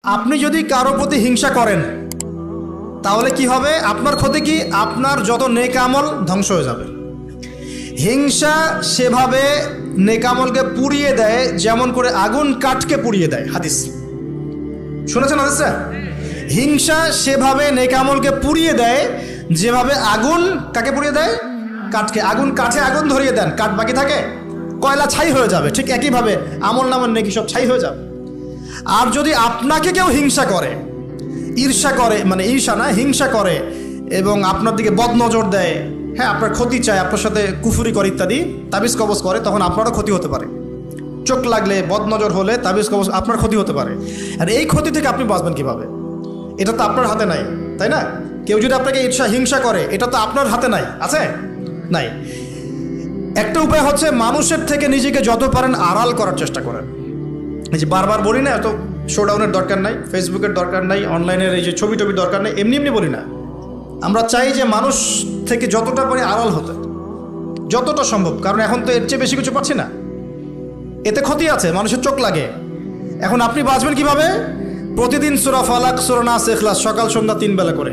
আপনি যদি কারো প্রতি হিংসা করেন তাহলে কি হবে? আপনার ক্ষতি কি? আপনার যত নেক আমল ধ্বংস হয়ে যাবে। হিংসা সেভাবে নেক আমলকে পুড়িয়ে দেয় যেমন করে আগুন কাঠকে পুড়িয়ে দেয়। হাদিস শুনেছেন হাদিসটা? হিংসা সেভাবে নেক আমলকে পুড়িয়ে দেয় যেভাবে আগুন কাকে পুড়িয়ে দেয়? কাঠকে। আগুন কাঠে আগুন ধরিয়ে দেন, কাঠ বাকি থাকে, কয়লা ছাই হয়ে যাবে। ঠিক একইভাবে আমল নামার নেকি সব ছাই হয়ে যাবে। আর যদি আপনাকে কেউ হিংসা করে, ঈর্ষা করে, মানে ঈর্ষা না, হিংসা করে এবং আপনার দিকে বদনজর দেয়, হ্যাঁ, আপনার ক্ষতি চায়, আপনার সাথে কুফুরি করে ইত্যাদি, তাবিজ কবজ করে, তখন আপনারও ক্ষতি হতে পারে। চোখ লাগলে, বদনজর হলে, তাবিজ কবজ, আপনার ক্ষতি হতে পারে। আর এই ক্ষতি থেকে আপনি বাঁচবেন কিভাবে? এটা তো আপনার হাতে নাই, তাই না? কেউ যদি আপনাকে ঈর্ষা হিংসা করে, এটা তো আপনার হাতে নাই, আছে? নাই। একটা উপায় হচ্ছে মানুষের থেকে নিজেকে যত পারেন আড়াল করার চেষ্টা করেন। এই যে বারবার বলি না, এত শোডাউনের দরকার নাই, ফেসবুকের দরকার নাই, অনলাইনের এই যে ছবি টবি দরকার নেই, এমনি এমনি বলি না। আমরা চাই যে মানুষ থেকে যতটা পারি আড়াল হতে, যতটা সম্ভব। কারণ এখন তো এর চেয়ে বেশি কিছু পাচ্ছি না, এতে ক্ষতি আছে, মানুষের চোখ লাগে। এখন আপনি বাঁচবেন কিভাবে? প্রতিদিন সূরা ফালাক, সূরা নাস, ইখলাস সকাল সন্ধ্যা 3 বেলা করে,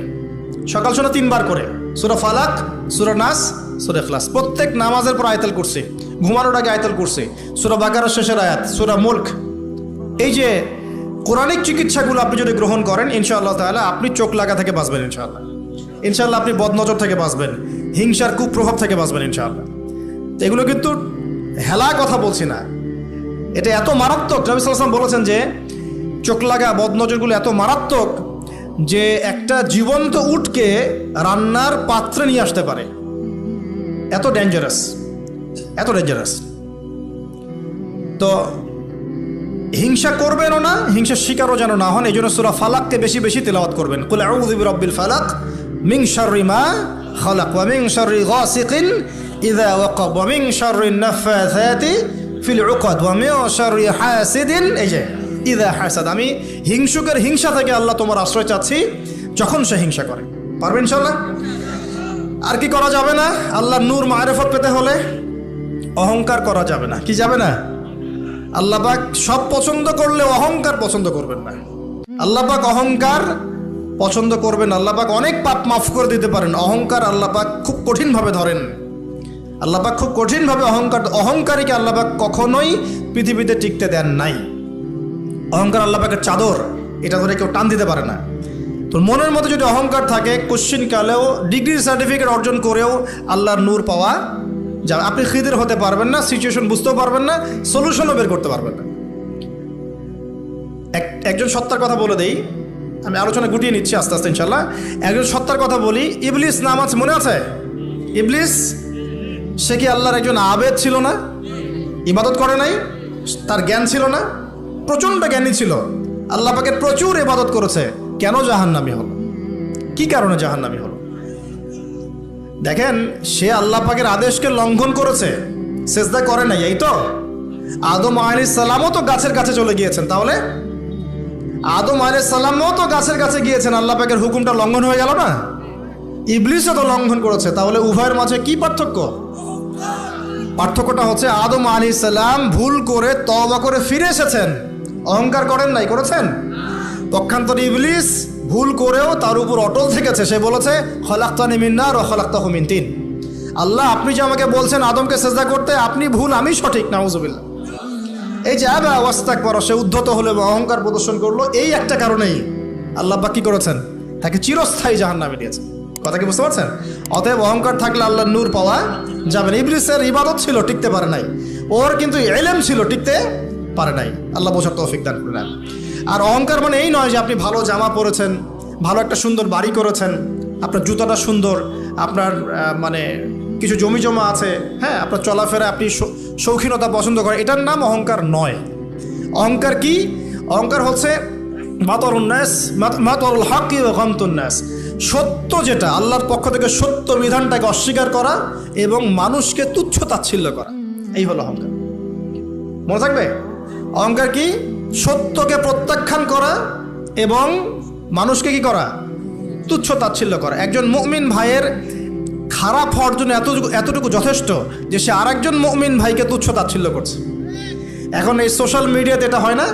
সকাল সন্ধ্যা 3 বার করে সূরা ফালাক, সূরা নাস, সূরা ইখলাস। প্রত্যেক নামাজের পর আয়াতুল কুরসি, ঘুমানোর আগে আয়াতুল কুরসি, সূরা বাকারার শেষের আয়াত, সূরা মুলক। এই যে কোরআনিক চিকিৎসাগুলো আপনি যদি গ্রহণ করেন, ইনশাআল্লাহ তাআলা আপনি চোখ লাগা থেকে বাঁচবেন। ইনশাআল্লাহ ইনশাআল্লাহ আপনি বদনজর থেকে বাঁচবেন, হিংসার কুপ্রভাব থেকে বাঁচবেন ইনশাআল্লাহ। তো এগুলো কিন্তু হেলা কথা বলছি না, এটা এত মারাত্মক। নবী সাল্লাল্লাহু আলাইহি ওয়াসাল্লাম বলেছেন যে চোখ লাগা বদনজরগুলো এত মারাত্মক যে একটা জীবন্ত উটকে রান্নার পাত্রে নিয়ে আসতে পারে। এত ডেঞ্জারাস, এত ডেঞ্জারাস। তো হিংসা করবেনও না, হিংসার শিকারও যেন না হন। এই জন্য সূরা ফালাককে বেশি বেশি তেলাওয়াত করবেন। কুল আউযু বিরাব্বিল ফালাক মিন শাররি মা খালাক ওয়া মিন শাররি গাসিকিন ইযা ওয়াকাব ওয়া মিন শাররিন নাফাসাতি ফিল উকাদ ওয়া মিন শাররি হাসিদিন এই যে ইযা হাসাদ। আমি হিংসুকের হিংসা থেকে আল্লাহ তোমার আশ্রয় চাচ্ছি যখন সে হিংসা করে। পারবেন ইনশাআল্লাহ? আর কি করা যাবে না? আল্লাহর নূর মারিফত পেতে হলে অহংকার করা যাবে না। কি যাবে না? আল্লাহ পাক সব পছন্দ করলে অহংকার পছন্দ করবেন না। আল্লাহ পাক অহংকার পছন্দ করবেন। আল্লাহ পাক অনেক পাপ মাফ করে দিতে পারেন, অহংকার আল্লাহ পাক খুব কঠিনভাবে ধরেন। আল্লাহ পাক খুব কঠিনভাবে অহংকারীকে আল্লাহ পাক কখনোই পৃথিবীতে টিকতে দেন নাই। অহংকার আল্লাহ পাকের চাদর, এটা ধরে কেউ টান দিতে পারে না। তো মনের মধ্যে যদি অহংকার থাকে, কোশ্চিন কালেও, ডিগ্রি সার্টিফিকেট অর্জন করেও আল্লাহর নূর পাওয়া যাবে। আপনি খিদির হতে পারবেন না, সিচুয়েশন বুঝতেও পারবেন না, সলিউশনও বের করতে পারবেন না। একজন সত্তার কথা বলে দেই, আমি আলোচনা গুটিয়ে নিচ্ছি আস্তে আস্তে ইনশাল্লাহ। একজন সত্তার কথা বলি, ইবলিস নাম আছে, মনে আছে? ইবলিস, সে কি আল্লাহর একজন আবেদ ছিল না? ইবাদত করে নাই? তার জ্ঞান ছিল না? প্রচণ্ড জ্ঞানী ছিল, আল্লাহ পাকের প্রচুর ইবাদত করেছে। কেন জাহান্নামী হলো? কি কারণে জাহান্নামী হলো? দেখেন, সে আল্লাহ পাকের আদেশকে লঙ্ঘন করেছে, সেজদা করে নাই, এই তো। আদম আলাইহিস সালামও তো গাছের কাছে চলে গিয়েছেন, তাহলে আদম আলাইহিস সালামও তো গাছের কাছে গিয়েছেন, আল্লাহ পাকের হুকুমটা লঙ্ঘন হয়ে গেল না? ইবলিসও তো লঙ্ঘন করেছে, তাহলে উভয়ের মাঝে কি পার্থক্য? পার্থক্যটা হচ্ছে আদম আলাইহিস সালাম ভুল করে তওবা করে ফিরে এসেছেন, অহংকার করেন নাই, করেছেন? পক্ষান্তরে ইবলিস ভুল করেও তার উপর অটল থেকেছে। সে বলেছে খলাকতানি মিন নার ওয়া খলাকতাহু মিন তিন। আল্লাহ, আপনি যে আমাকে বলছেন আদমকে সেজদা করতে, আপনি ভুল, আমি সঠিক। নাউজুবিল্লাহ। এই যে আবা ওয়াস্তাকবার, সে উদ্ধত হলো এবং অহংকার প্রদর্শন করলো, এই একটা কারণেই আল্লাহ পাক কি করেছেন? তাকে চিরস্থায়ী জাহান্নামে দিয়েছেন। কথা কি বুঝতে পারছেন? অতএব অহংকার থাকলে আল্লাহর নূর পাওয়া যাবে না। ইবলিসের ইবাদত ছিল, টিকতে পারে নাই। ওর কিন্তু ইলম ছিল, টিকতে পারে নাই। আল্লাহ বোঝার তৌফিক দান করুন। আর অহংকার মানে এই নয় যে আপনি ভালো জামা পরেছেন, ভালো একটা সুন্দর বাড়ি করেছেন, আপনার জুতাটা সুন্দর, আপনার মানে কিছু জমি জমা আছে, হ্যাঁ, আপনার চলাফেরা, আপনি শৌখিনতা পছন্দ করেন, এটার নাম অহংকার নয়। অহংকার কি? অহংকার হচ্ছে মাতরুল হক ওয়া গামতুন নাস, সত্য যেটা আল্লাহর পক্ষ থেকে, সত্য বিধানটাকে অস্বীকার করা এবং মানুষকে তুচ্ছ তাচ্ছিল্য করা, এই হলো অহংকার। মনে থাকবে? অহংকার কি? সত্যকে প্রত্যাখ্যান করা এবং মানুষকে কি করা? তুচ্ছ তাচ্ছিল্য করা। একজন মুমিন ভাইয়ের খারাপ হওয়ার জন্য এতটুকু যথেষ্ট যে সে আরেকজন মুমিন ভাইকে তুচ্ছ তাচ্ছিল্য করছে। এখন এই সোশ্যাল মিডিয়াতে এটা হয় না?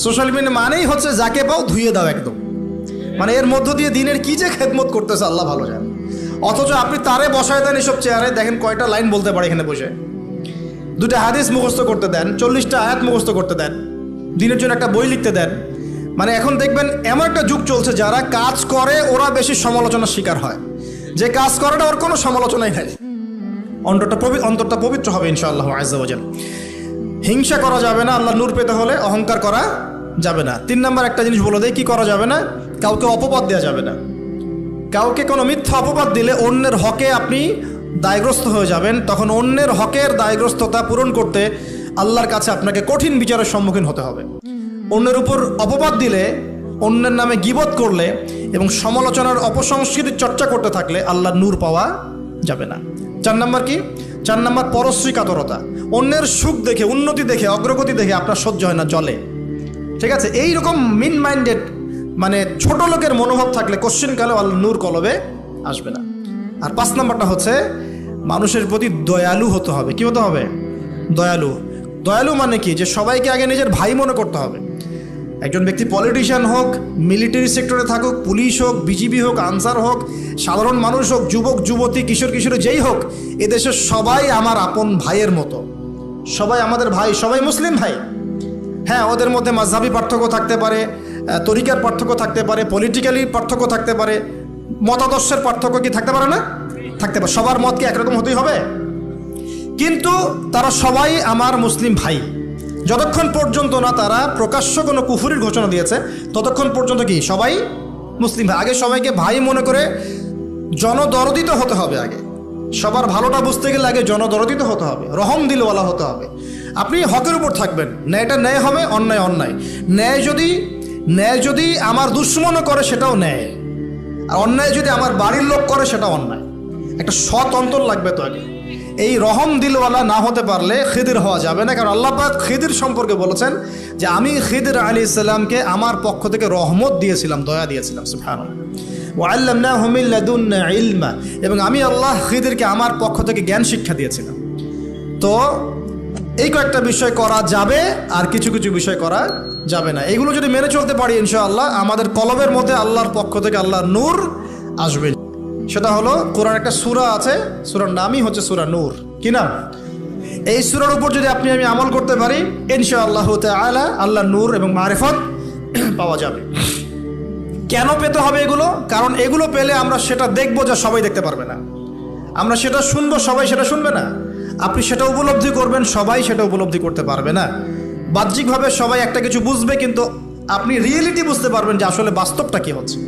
সোশ্যাল মিডিয়া মানেই হচ্ছে যাকে পাও ধুয়ে দাও একদম, মানে এর মধ্য দিয়ে দিনের কি যে খেদমত করতেছে আল্লাহ ভালো জানে। অথচ আপনি তারে বসায় দেন এসব চেয়ারে, দেখেন কয়টা লাইন বলতে পারে এখানে বসে, দুটা হাদিস মুখস্থ করতে দেন, 40টা আয়াত মুখস্থ করতে দেন, দিনের জন্য একটা বই লিখতে দেন। মানে এখন দেখবেন এমন একটা যুগ চলছে, যারা কাজ করে ওরা বেশি সমালোচনার শিকার হয়, যে কাজ করে না ওর কোনো সমালোচনাই নাই। অন্তরটা পবিত্র হবে ইনশাআল্লাহ আজ্জা ওয়া জাল। হিংসা করা যাবে না, আল্লাহ নূর পেতে হলে অহংকার করা যাবে না। 3 নাম্বার একটা জিনিস বলে দেয়, কি করা যাবে না? কাউকে অপবাদ দেওয়া যাবে না। কাউকে কোনো মিথ্যা অপবাদ দিলে অন্যের হকে আপনি দায়গ্রস্ত হয়ে যাবেন, তখন অন্যের হকের দায়গ্রস্ততা পূরণ করতে আল্লাহর কাছে আপনাকে কঠিন বিচারের সম্মুখীন হতে হবে। অন্যের উপর অপবাদ দিলে, অন্যের নামে গীবত করলে এবং সমালোচনার অপসংস্কৃতির চর্চা করতে থাকলে আল্লাহর নূর পাওয়া যাবে না। 4 নাম্বার কি? 4 নাম্বার পরশ্রী কাতরতা। অন্যের সুখ দেখে, উন্নতি দেখে, অগ্রগতি দেখে আপনার সহ্য হয় না, জলে। ঠিক আছে, এইরকম মিন মাইন্ডেড মানে ছোট লোকের মনোভাব থাকলে কোশ্চিনকালে আল্লাহ নূর কলবে আসবে না। আর 5 নাম্বারটা হচ্ছে মানুষের প্রতি দয়ালু হতে হবে। কি হতে হবে? দয়ালু। দয়ালু মানে কি? যে সবাইকে আগে নিজের ভাই মনে করতে হবে। একজন ব্যক্তি পলিটিশিয়ান হোক, মিলিটারি সেক্টরে থাকুক, পুলিশ হোক, বিজিবি হোক, আনসার হোক, সাধারণ মানুষ হোক, যুবক যুবতী, কিশোর কিশোরী যেই হোক, এদেশের সবাই আমার আপন ভাইয়ের মতো, সবাই আমাদের ভাই, সবাই মুসলিম ভাই। হ্যাঁ, ওদের মধ্যে মাযহাবী পার্থক্য থাকতে পারে, তরিকার পার্থক্য থাকতে পারে, পলিটিক্যালি পার্থক্য থাকতে পারে, মতাদর্শের পার্থক্য কি থাকতে পারে না? থাকতে পারে। সবার মত কি একরকম হতেই হবে? কিন্তু তারা সবাই আমার মুসলিম ভাই। যতক্ষণ পর্যন্ত না তারা প্রকাশ্য কোনো কুফরির ঘোষণা দিয়েছে, ততক্ষণ পর্যন্ত কি সবাই মুসলিম ভাই। আগে সবাইকে ভাই মনে করে জনদরদিত হতে হবে। আগে সবার ভালোটা বুঝতে গেলে আগে জনদরদিত হতে হবে, রহম দিলওয়ালা হতে হবে। আপনি হকের উপর থাকবেন, ন্যায়টা ন্যায় হবে, অন্যায় অন্যায়। ন্যায় যদি আমার দুশ্মনও করে সেটাও ন্যায়, আর অন্যায় যদি আমার বাড়ির লোক করে সেটাও অন্যায়। একটা সৎ অন্তর লাগবে তো আগে। এই রহম দিলওয়ালা না হতে পারলে খিদির হওয়া যাবে না। কারণ আল্লাহ পাক খিদির সম্পর্কে বলেছেন যে আমি খিদির আলাইহিস সালামকে আমার পক্ষ থেকে রহমত দিয়েছিলাম, দয়া দিয়েছিলাম। সুবহানাল্লাহ। ওয়া আল্লামনাহু মিন লাদুন্না ইলমা, এবং আমি আল্লাহ খিদিরকে আমার পক্ষ থেকে জ্ঞান শিক্ষা দিয়েছিলাম। তো এই কয়েকটা বিষয় করা যাবে, আর কিছু কিছু বিষয় করা যাবে না। এগুলো যদি মেনে চলতে পারি ইনশাআল্লাহ আমাদের কলবের মধ্যে আল্লাহর পক্ষ থেকে আল্লাহর নূর আসবে। সেটা হলো কোরআন একটা সূরা আছে, সূরার নামই হচ্ছে সূরা নূর। কি নাম? এই সূরার উপর যদি আপনি আমি আমল করতে পারি ইনশাআল্লাহ তাআলা আল্লাহর নূর এবং মারিফত পাওয়া যাবে। কেন পেতে হবে এগুলো? কারণ এগুলো পেলে আমরা সেটা দেখবো যা সবাই দেখতে পারবে না, আমরা সেটা শুনবো সবাই সেটা শুনবে না, আপনি সেটা উপলব্ধি করবেন সবাই সেটা উপলব্ধি করতে পারবে না। বাহ্যিকভাবে সবাই একটা কিছু বুঝবে, কিন্তু আপনি রিয়েলিটি বুঝতে পারবেন যে আসলে বাস্তবটা কি হচ্ছে।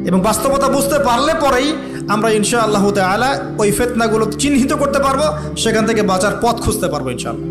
এবং বাস্তবতা বুঝতে পারলে পরেই আমরা ইনশাআল্লাহ তাআলা ওই ফিতনাগুলো চিহ্নিত করতে পারবো, সেখান থেকে বাঁচার পথ খুঁজতে পারবো ইনশাআল্লাহ।